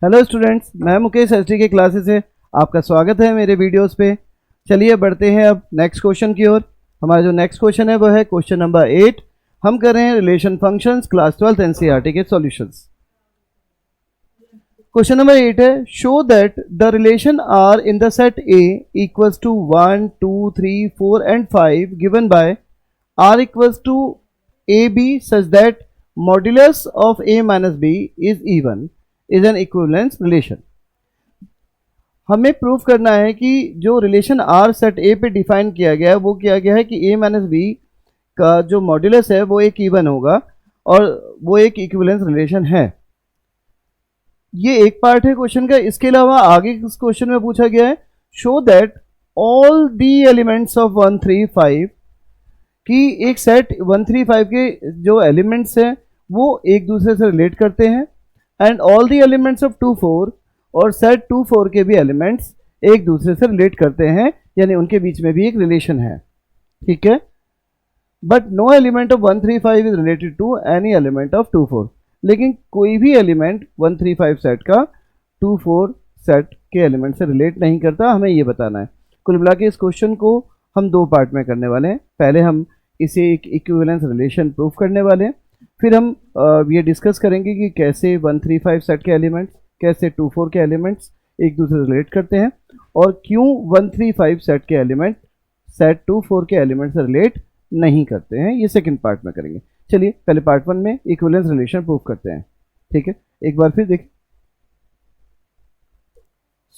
Hello students, मैं Mukesh ST के classes से आपका स्वागत है मेरे वीडियोस पे। चलिए बढ़ते हैं अब नेक्स्ट क्वेश्चन की ओर। हमारा जो नेक्स्ट क्वेश्चन है वो है क्वेश्चन नंबर 8। हम कर रहे हैं रिलेशन फंक्शंस क्लास 12 एनसीईआरटी के सॉल्यूशंस। क्वेश्चन नंबर 8 है, show that the relation R in the set A equals to 1 2 3 4 and 5 given by R equals to a b such that modulus of a minus b is even is an equivalence relation. हमें prove करना है कि जो relation are set ए पे define किया गया है वो किया गया है कि ए माइनस बी का जो मॉड्यूलस है वो एक इवन होगा और वो एक इक्विवेलेंस रिलेशन है। ये एक पार्ट है क्वेश्चन का। इसके अलावा आगे इस क्वेश्चन में पूछा गया है, show that all the elements of 1 3 5 कि एक सेट 1 3 5 के जो एलिमेंट्स हैं वो एक दूसरे से रिलेट करते हैं and all the elements of 2 4 और सेट 2 4 के भी एलिमेंट्स एक दूसरे से रिलेट करते हैं, यानी उनके बीच में भी एक रिलेशन है। ठीक है, but no element of 1 3 5 is related to any element of 2 4। लेकिन कोई भी एलिमेंट 1 3 5 सेट का 2 4 सेट के एलिमेंट से रिलेट नहीं करता, हमें ये बताना है। कुल मिला के इस क्वेश्चन को हम दो पार्ट में करने वाले हैं। पहले हम इसे एक इक्विवेलेंस रिलेशन प्रूव करने वाले हैं, फिर हम ये डिस्कस करेंगे कि कैसे 1 3 5 सेट के एलिमेंट्स, कैसे 2 4 के एलिमेंट्स एक दूसरे से रिलेट करते हैं और क्यों 1 3 5 सेट के एलिमेंट सेट 2 4 के एलिमेंट से रिलेट नहीं करते हैं। ये सेकंड पार्ट में करेंगे। चलिए पहले पार्ट 1 में इक्विवेलेंस रिलेशन प्रूव करते हैं। ठीक है, एक बार फिर देखिए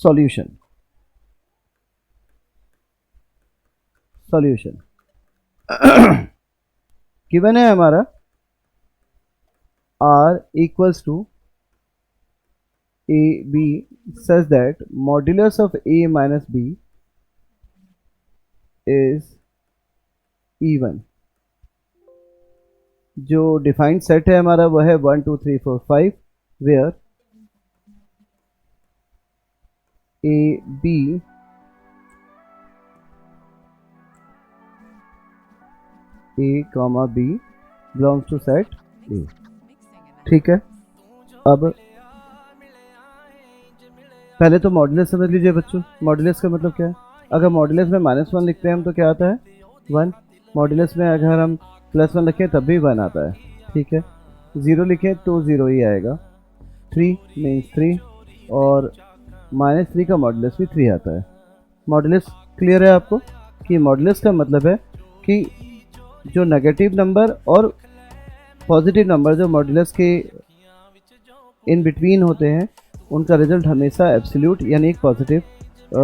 सॉल्यूशन। सॉल्यूशन गिवन है हमारा R equals to AB such that modulus of A minus B is even। जो डिफाइंड सेट है हमारा वह है 1 2 3 4 5 where A B A comma B belongs to set A। ठीक है, अब पहले तो मॉड्यूलस समझ लीजिए बच्चों। मॉड्यूलस का मतलब क्या है? अगर मॉड्यूलस में -1 लिखते हैं हम तो क्या आता है 1। मॉड्यूलस में अगर हम +1 लिखें तब भी 1 आता है। ठीक है, 0 लिखें तो 0 ही आएगा। 3 मीन्स 3 और -3 का मॉड्यूलस भी 3 आता है। मॉड्यूलस क्लियर है आपको कि मॉड्यूलस का मतलब है कि जो नेगेटिव नंबर और पॉजिटिव नंबर जो मॉड्यूलस के इन बिटवीन होते हैं उनका रिजल्ट हमेशा एब्सोल्यूट यानी एक पॉजिटिव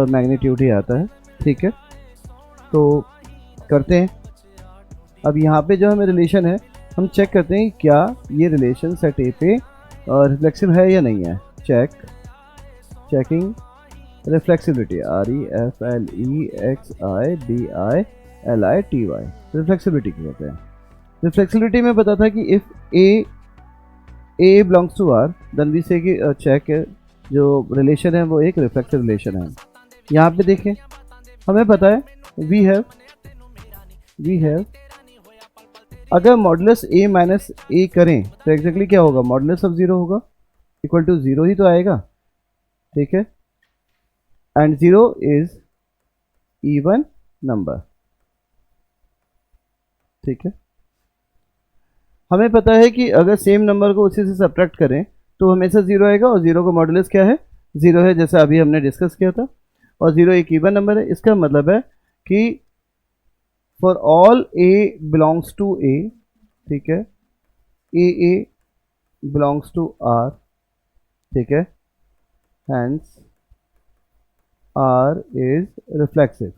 मैग्नीट्यूड ही आता है। ठीक है, तो करते हैं। अब यहाँ पे जो हमें रिलेशन है हम चेक करते हैं क्या ये रिलेशन सेट ए पे रिफ्लेक्सिव है या नहीं है। चेकिंग रिफ्लेक्सिबिलिटी REFLEXIBILITY रिफ्लेक्सिबिलिटी की कहते हैं। रिफ्लेक्सिबिलिटी में पता था कि if A belongs to R then we say कि चेक जो रिलेशन है वो एक रिफ्लेक्सिव रिलेशन है। यहाँ पे देखें हमें पता है वी हैव अगर मॉडुलस A माइनस A करें तो एग्जैक्टली क्या होगा, मॉडुलस ऑफ 0 होगा, इक्वल टू 0 ही तो आएगा। ठीक है, एंड 0 इज इवन नंबर। ठीक है, हमें पता है कि अगर सेम नंबर को उसी से सब्ट्रैक्ट करें तो हमेशा 0 आएगा और 0 का मॉडुलस क्या है 0 है, जैसा अभी हमने डिस्कस किया था, और 0 एक इवन नंबर है। इसका मतलब है कि for all A belongs to A, ठीक है, A बिलोंग्स टू R, ठीक है, हैंस R इज रिफ्लेक्सिव।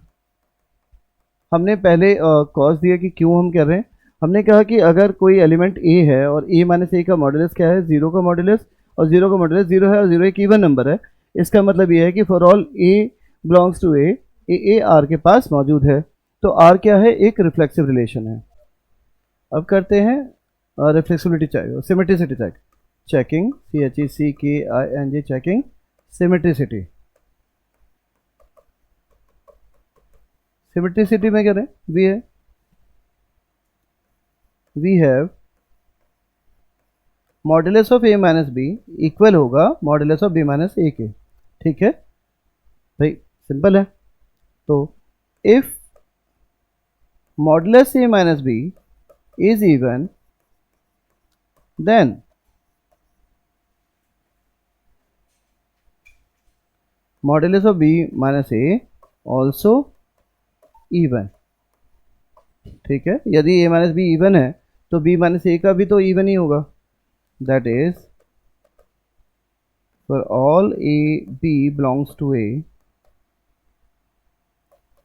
हमने पहले कॉज दिया कि क्यों हम कर रहे हैं। हमने कहा कि अगर कोई एलिमेंट A है और A माइनस A का मॉडुलस क्या है 0 का मॉडुलस, और 0 का मॉडुलस 0 है और 0 एक इवन नंबर है। इसका मतलब ये है कि for all A belongs to A, A R के पास मौजूद है, तो R क्या है, एक रिफ्लेक्सिव रिलेशन है। अब करते हैं reflexibility check, symmetricity check. Checking CHECKING checking symmetricity. Symmetricity में क्या है, we have modulus of a minus b equal होगा modulus of b minus a के। ठीक है भाई, सिंपल है। तो if modulus a minus b is even, then modulus of b minus a also even. ठीक है, यदि ए माइनस बी इवन है तो बी माइनस ए का भी तो इवन ही होगा। That is for all a b belongs to A,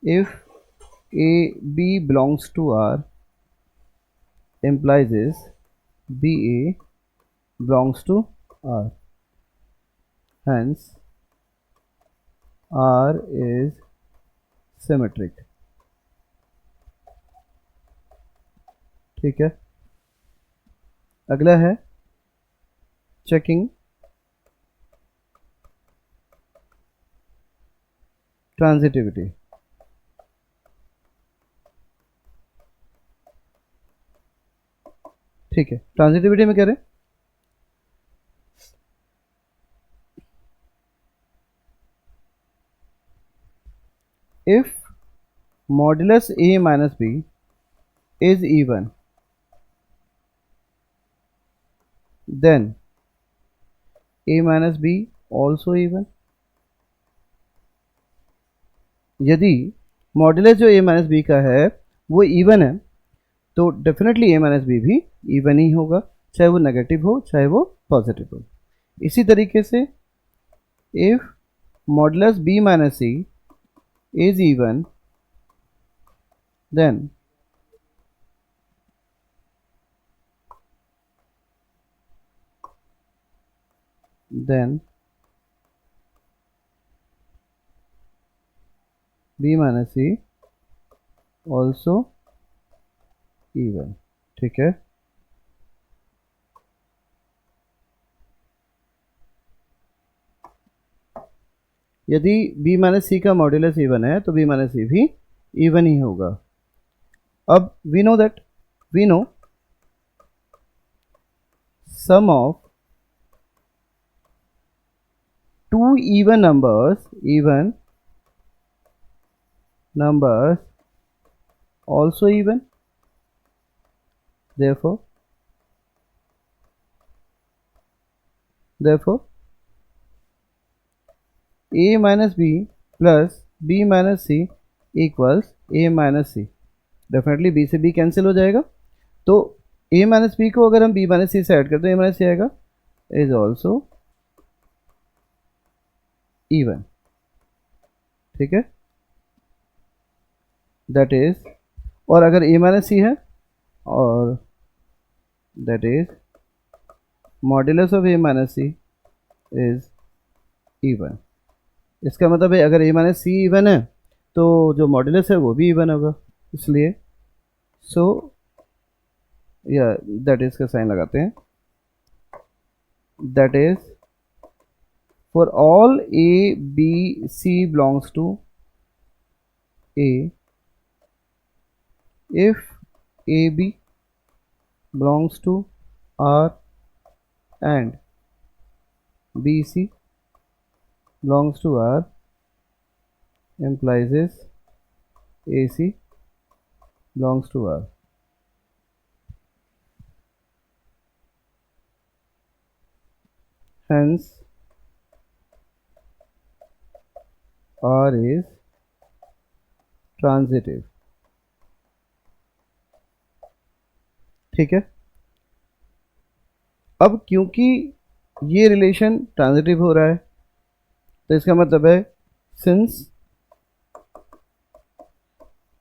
if a b belongs to R implies is b a belongs to R, hence R is symmetric। ठीक है, अगला है चेकिंग ट्रांजिटिविटी। ठीक है, ट्रांजिटिविटी में कह रहे हैं if modulus a minus b is even, then a minus b also even. यदि मॉडुलस जो ए माइनस बी का है वो इवन है तो डेफिनेटली ए माइनस बी भी इवन ही होगा, चाहे वो नेगेटिव हो चाहे वो पॉजिटिव हो। इसी तरीके से if modulus b minus c is even, then b minus c also even. ठीक है, यदि b माइनस सी का मॉड्यूलस इवन है तो b माइनस सी भी इवन ही होगा। अब we know sum of two even numbers also even, therefore a minus b plus b minus c equals a minus c। Definitely b से b कैंसिल हो जाएगा, तो a माइनस बी को अगर हम b माइनस सी से ऐड करते हैं a माइनस सी आएगा, इज ऑल्सो इवन। ठीक है, दैट इज, और अगर a माइनस सी है और that is modulus of a minus c is even. इसका मतलब है अगर a माइनस सी इवन है तो जो मॉड्यूलस है वो भी इवन होगा, इसलिए सो या दैट इज का साइन लगाते हैं। That is for all a b c belongs to A, if AB belongs to R and BC belongs to R implies is AC belongs to R। Hence R is transitive। ठीक है, अब क्योंकि ये relation transitive हो रहा है तो इसका मतलब है since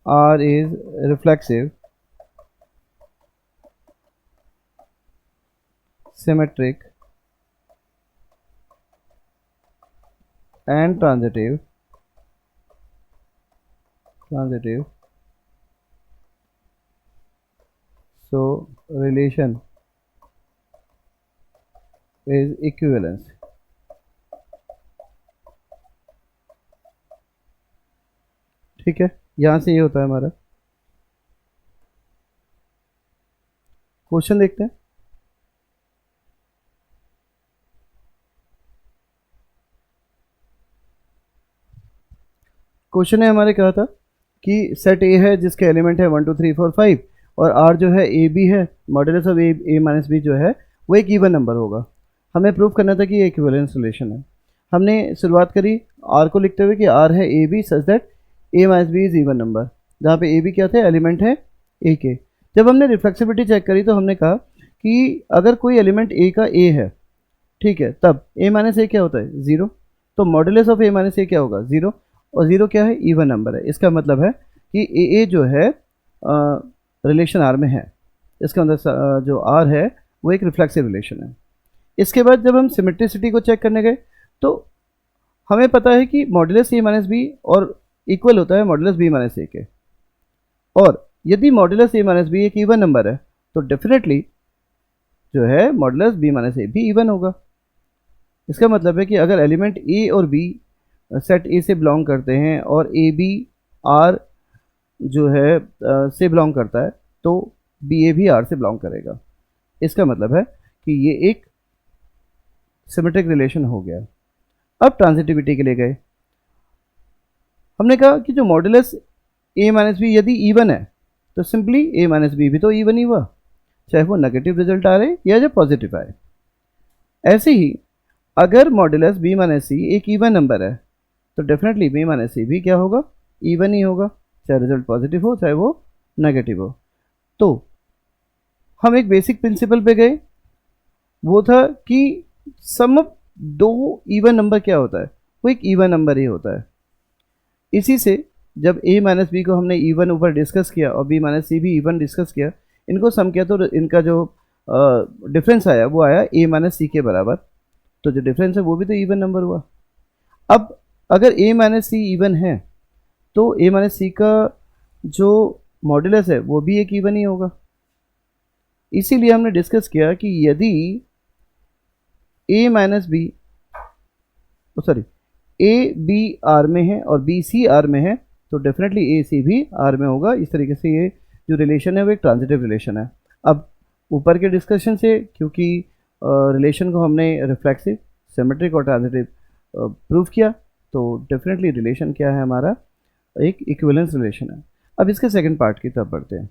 R is reflexive, symmetric and transitive, so relation is equivalence। ठीक है, यहां से ये होता है हमारा क्वेश्चन। देखते हैं क्वेश्चन ने हमारे कहा था कि सेट ए है जिसके एलिमेंट है 1 2 3 4 5 और आर जो है ए बी है, modulus of a minus b जो है वो एक इवन नंबर होगा। हमें प्रूव करना था कि ये इक्विवेलेंस रिलेशन है। हमने शुरुआत करी आर को लिखते हुए कि आर है a b such that a minus b is even number, जहाँ पे ए बी क्या थे, एलिमेंट है ए के। जब हमने रिफ्लेक्सिबिलिटी चेक करी तो हमने कहा कि अगर कोई एलिमेंट ए का ए है, ठीक है, तब ए माइनस ए क्या होता है, ज़ीरो। तो मॉडुलस ऑफ ए माइनस ए क्या होगा, ज़ीरो, और ज़ीरो क्या है, इवन नंबर है। इसका मतलब है कि ए जो है रिलेशन आर में है। इसका मतलब जो आर है वो एक रिफ्लेक्सिव रिलेशन है। इसके बाद जब हम सिमेट्रिसिटी को चेक करने गए तो हमें पता है कि मॉडुलस ए माइनस बी और इक्वल होता है मॉडुलस बी माइनस ए के, और यदि मॉडुलस ए माइनस बी एक इवन नंबर है तो डेफिनेटली जो है मॉडुलस बी माइनस ए भी इवन होगा। इसका मतलब है कि अगर एलिमेंट ए और बी सेट ए से बिलोंग करते हैं और ए बी आर जो है से बिलोंग करता है तो बी ए भी आर से बिलोंग करेगा। इसका मतलब है कि ये एक सिमेट्रिक रिलेशन हो गया। अब ट्रांजिटिविटी के लिए गए, हमने कहा कि जो मॉडुलस ए माइनस बी यदि इवन है तो सिंपली ए माइनस बी भी तो इवन ही हुआ, चाहे वो नेगेटिव रिजल्ट आ रहे या जो पॉजिटिव आए। ऐसे ही अगर मॉडुलस बी माइनस सी एक इवन नंबर है तो डेफिनेटली बी माइनस सी भी क्या होगा, इवन ही होगा, चाहे रिजल्ट पॉजिटिव हो चाहे वो नेगेटिव हो। तो हम एक बेसिक प्रिंसिपल पे गए, वो था कि सम ऑफ दो इवन नंबर क्या होता है, वो एक इवन नंबर ही होता है। इसी से जब a माइनस बी को हमने इवन ऊपर डिस्कस किया और b माइनस सी भी इवन डिस्कस किया, इनको सम किया तो इनका जो डिफरेंस आया वो आया a माइनस सी के बराबर। तो जो डिफरेंस है वो भी तो इवन नंबर हुआ। अब अगर a माइनस सी इवन है तो a माइनस सी का जो मॉडुलस है वो भी एक इवन ही होगा। इसीलिए हमने डिस्कस किया कि यदि a minus b sorry a b R में है और बी सी आर में है तो डेफिनेटली ए सी भी आर में होगा। इस तरीके से ये जो रिलेशन है वो एक ट्रांजिटिव रिलेशन है। अब ऊपर के डिस्कशन से क्योंकि रिलेशन को हमने रिफ्लेक्सिव, सिमेट्रिक और ट्रांजिटिव प्रूव किया तो डेफिनेटली रिलेशन क्या है हमारा, एक इक्विवेलेंस रिलेशन है। अब इसके सेकंड पार्ट की तरफ बढ़ते हैं।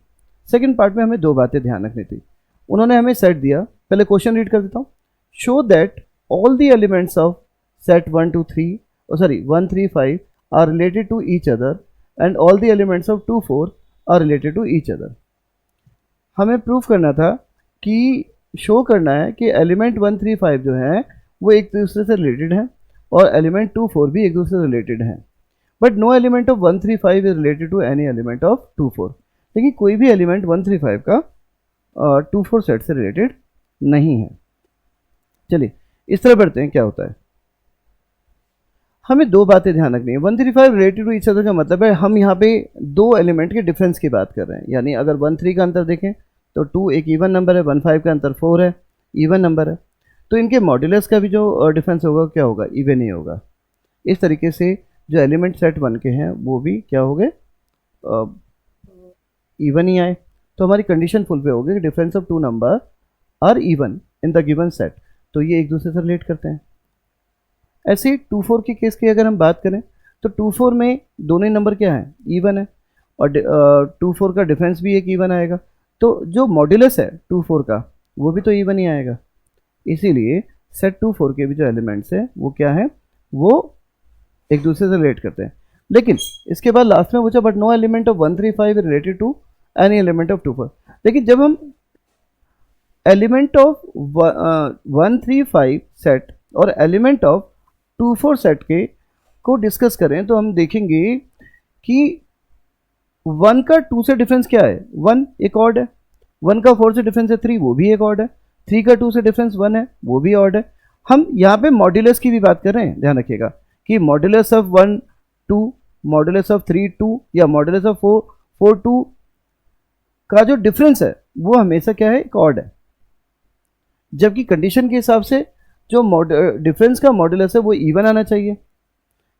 सेकंड पार्ट में हमें दो बातें ध्यान रखनी थी। उन्होंने हमें सेट दिया, पहले क्वेश्चन रीड कर देता हूँ। Show that all the elements of set 1 2 3 1 3 5 are related to each other and all the elements of 2 4 are related to each other। हमें प्रूफ करना था कि शो करना है कि एलिमेंट 1 3 5 जो है वो एक दूसरे से रिलेटेड है और एलिमेंट 2 4 भी एक दूसरे से रिलेटेड है, but no element of 1 3 5 is related to any element of 2 4। लेकिन कोई भी एलिमेंट 1 3 5 का 2 4 सेट से रिलेटेड नहीं है। चलिए इस तरह बढ़ते हैं, क्या होता है। हमें दो बातें ध्यान रखनी है। 1 3 5 रिलेटेड टू ईच अदर का मतलब है हम यहाँ पे दो एलिमेंट के डिफरेंस की बात कर रहे हैं। यानी अगर 1 3 का अंतर देखें तो 2 एक इवन नंबर है, 1 5 का अंतर 4 है, इवन नंबर है, तो इनके मॉड्यूलस का भी जो डिफरेंस होगा क्या होगा, इवन ही होगा। इस तरीके से जो एलिमेंट सेट 1 के हैं वो भी क्या हो गए, इवन ही आए। तो हमारी कंडीशन फुल पे होगी कि difference of two number are even in the given set, तो ये एक दूसरे से रिलेट करते हैं। ऐसे 2 4 के केस की अगर हम बात करें तो 2 4 में दोनों ही नंबर क्या है, इवन है, और 2 4 का डिफरेंस भी एक इवन आएगा, तो जो मॉड्यूलस है 2 4 का वो भी तो इवन ही आएगा। इसीलिए सेट 2 4 के भी जो एलिमेंट्स हैं वो क्या है, वो एक दूसरे से रिलेट करते हैं। लेकिन इसके बाद लास्ट में पूछा but no element of 1 3 5 related to any element of 2 4। लेकिन जब हम एलिमेंट ऑफ 1 3 5 सेट और एलिमेंट ऑफ 2 4 सेट के को डिस्कस करें तो हम देखेंगे कि 1 का 2 से डिफरेंस क्या है, 1 एक ऑड है, 1 का 4 से डिफरेंस है 3 वो भी एक ऑड है, 3 का 2 से डिफरेंस 1 है वो भी ऑड है। हम यहाँ पे मॉड्यूलस की भी बात कर रहे हैं, ध्यान रखिएगा कि मॉड्यूलस ऑफ 1 2, मॉड्यूलस ऑफ 3 2 या मॉड्यूलस ऑफ 4 4 2 का जो डिफरेंस है वो हमेशा क्या है, एक ऑड है। जबकि कंडीशन के हिसाब से जो डिफरेंस का मॉड्यूलस है वो इवन आना चाहिए।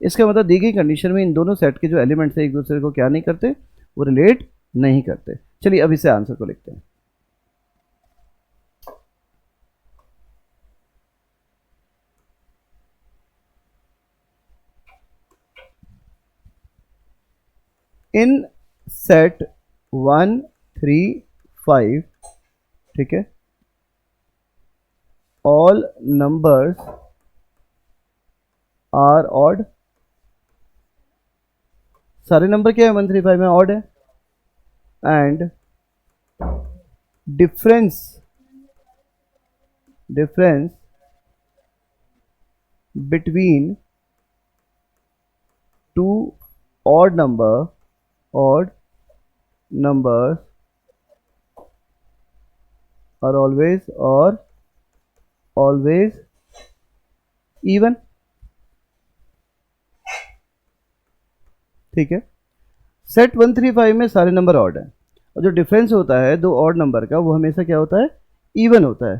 इसका मतलब दी गई कंडीशन में इन दोनों सेट के जो एलिमेंट्स है एक दूसरे को क्या नहीं करते, वो रिलेट नहीं करते। चलिए अब इसे आंसर को लिखते हैं। इन सेट 1 3 5, ठीक है, ऑल नंबर्स आर ऑड, सारे नंबर क्या है 1 3 5 में ऑड है, and difference between two odd numbers are always even, ठीक है। सेट 1 3 5 में सारे नंबर ऑड है, और जो डिफरेंस होता है दो ऑड नंबर का वो हमेशा क्या होता है, इवन होता है।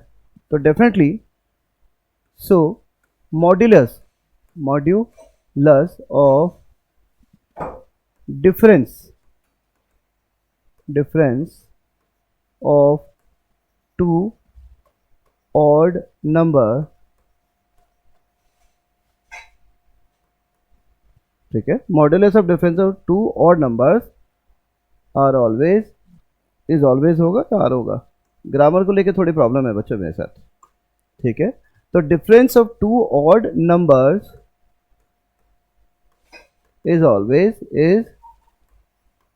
तो definitely so modulus of difference of two odd number, ठीक है, modulus of difference of two odd numbers are always, is always होगा या आर होगा, ग्रामर को लेके थोड़ी प्रॉब्लम है बच्चों मेरे साथ, ठीक है। तो difference of two odd numbers is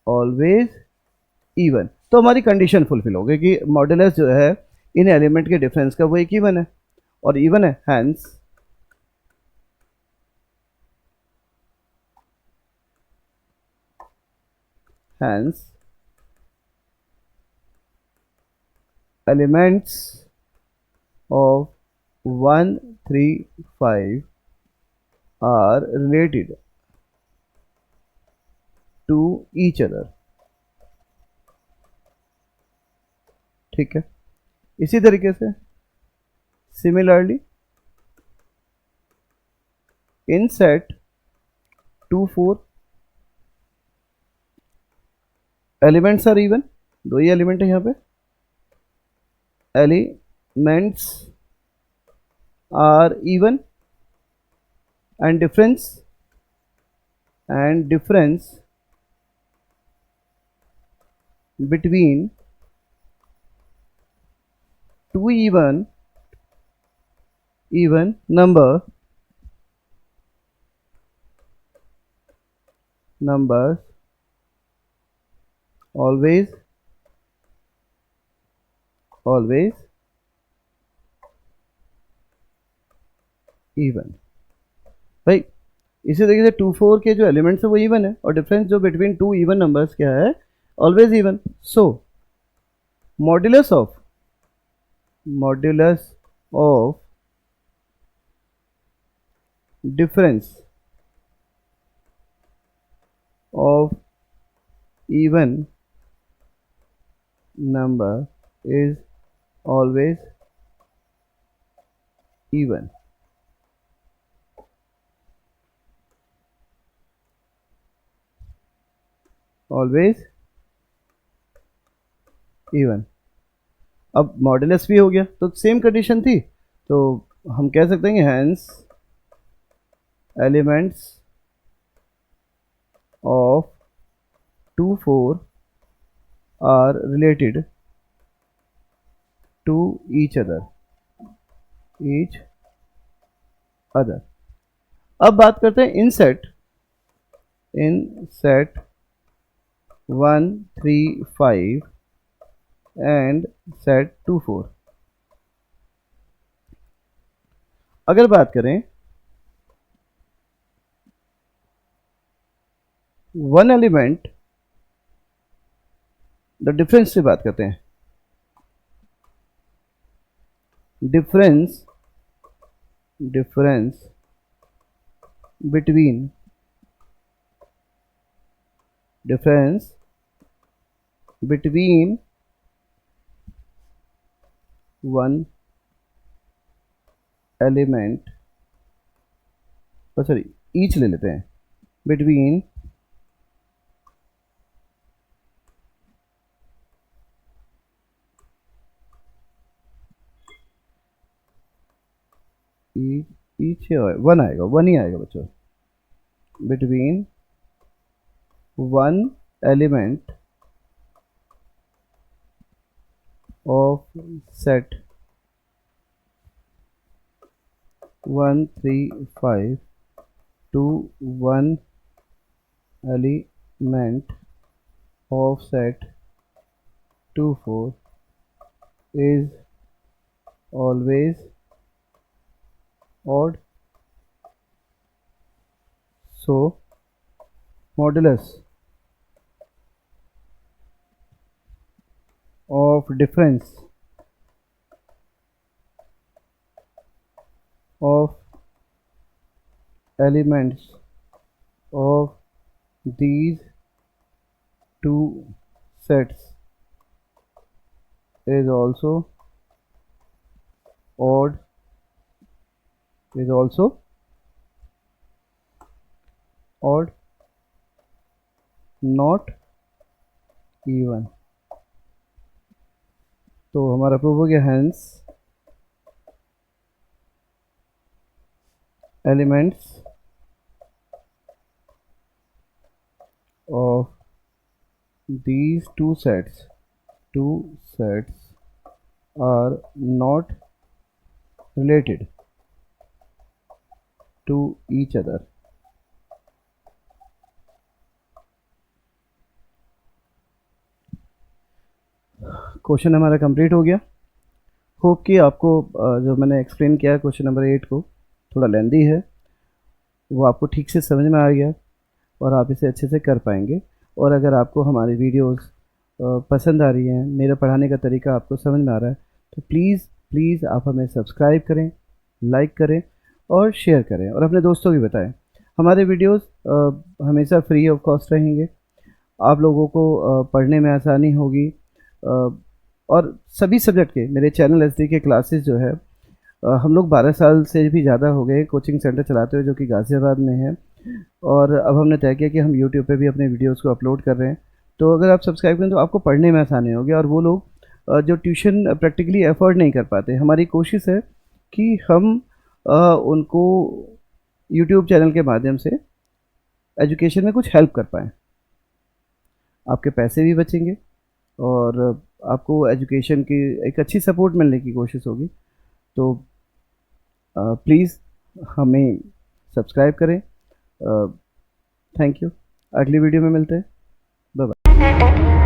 always even. तो हमारी कंडीशन फुलफिल हो गई कि मॉड्यूलस जो है इन एलिमेंट के डिफरेंस का वो एक इवन है और इवन है, hence elements of 1 3 5 are related to each other, ठीक है। इसी तरीके से similarly in set 2 4 elements are even, दो ही एलिमेंट है यहाँ पे, elements are even and difference between two even numbers always even। भाई इसी तरीके से 2 4 के जो एलिमेंट्स है वो इवन है और डिफरेंस जो बिटवीन टू इवन नंबर्स क्या है, always even. So modulus of difference of even number is always even. Always even. अब मॉड्यूलस भी हो गया तो सेम कंडीशन थी, तो हम कह सकते हैं कि hence elements of 2 4 are related to each other. अब बात करते हैं इन सेट 1 3 5 एंड सेट 2 4। अगर बात करें वन एलिमेंट, द डिफरेंस से बात करते हैं, difference between one element, sorry each ले लेते हैं, बिटवीन ईच वन आएगा, वन ही आएगा बच्चों, between one element of set 1 3 5 to one element of set 2 4 is always odd. So modulus of difference of elements of these two sets is also odd, is also odd, not even. तो हमारा proof हो गया hence elements of these two sets are not related to each other. Question हमारा complete हो गया. Hope कि आपको जो मैंने एक्सप्लेन किया क्वेश्चन नंबर 8 को, थोड़ा लेंदी है, वो आपको ठीक से समझ में आ गया और आप इसे अच्छे से कर पाएंगे. और अगर आपको हमारी वीडियोस पसंद आ रही हैं, मेरा पढ़ाने का तरीका आपको समझ में आ रहा है, तो प्लीज़ आप हमें सब्सक्राइब करें, लाइक करें और शेयर करें और अपने दोस्तों को बताएं. हमारे वीडियोस हमेशा फ्री ऑफ कॉस्ट रहेंगे. आप लोगों को पढ़ने में आसानी होगी. और सभी सब्जेक्ट के मेरे चैनल एसडी के क्लासेस जो है, हम लोग 12 साल से भी ज़्यादा हो गए कोचिंग सेंटर चलाते हुए, जो कि गाज़ियाबाद में है. और अब हमने तय किया कि हम यूट्यूब पे भी अपने वीडियोस को अपलोड कर रहे हैं. तो अगर आप सब्सक्राइब करें तो आपको पढ़ने में आसानी होगी. और वो लोग जो ट्यूशन प्रैक्टिकली अफोर्ड नहीं कर पाते, हमारी कोशिश है कि हम उनको यूट्यूब चैनल के माध्यम से एजुकेशन में कुछ हेल्प कर पाएँ. आपके पैसे भी बचेंगे और आपको एजुकेशन की एक अच्छी सपोर्ट मिलने की कोशिश होगी. तो प्लीज़ हमें सब्सक्राइब करें. Thank you. अगली वीडियो में मिलते हैं. Bye bye.